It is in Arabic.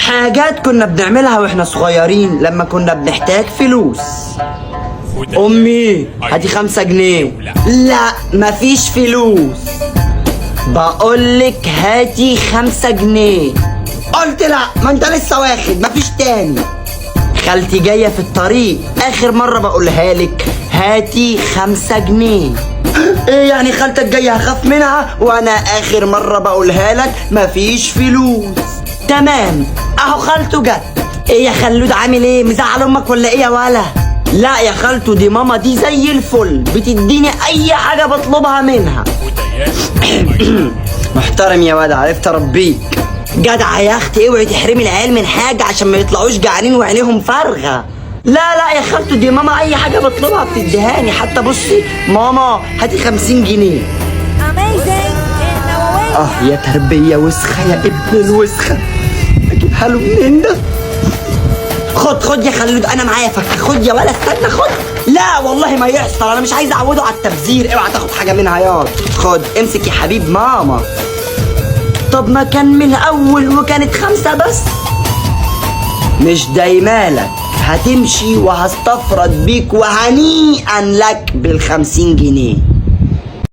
حاجات كنا بنعملها واحنا صغيرين لما كنا بنحتاج فلوس. امي هاتي 5 جنيه. لا مفيش فلوس. بقولك هاتي 5 جنيه. قلت لا، ما انت لسه واخد، مفيش تاني. خالتي جاية في الطريق، اخر مرة بقولها لك هاتي 5 جنيه. ايه يعني خالتك جاية هخاف منها وانا اخر مرة بقولها لك مفيش فلوس؟ تمام، اهو خالته جت. ايه يا خلود عامل ايه؟ مزعل امك ولا ايه يا ولا؟ لا يا خالته، دي ماما دي زي الفل، بتديني اي حاجة بطلبها منها. محترم يا واد، عرفت اربيك. جدع يا اختي، اوعي تحرمي العيال من حاجة عشان ما يطلعوش جعانين وعينيهم فارغة. لا يا خالته، دي ماما اي حاجة بطلبها بتديهاني. حتى بصي ماما هاتي 50 جنيه. يا تربية وسخة يا ابن الوسخة، اجيبها له منين ده؟ خد يا خلود، انا معايا فكة. خد يا ولا، استنى خد. لا والله ما يحصل، انا مش عايز اعوده على التبذير. اوعى تاخد حاجة منها ياض. خد امسك يا حبيب ماما. طب ما كان من الاول وكانت 5 بس. مش دايمالك، هتمشي وهستفرد بيك وهنيئا لك بال50 جنيه.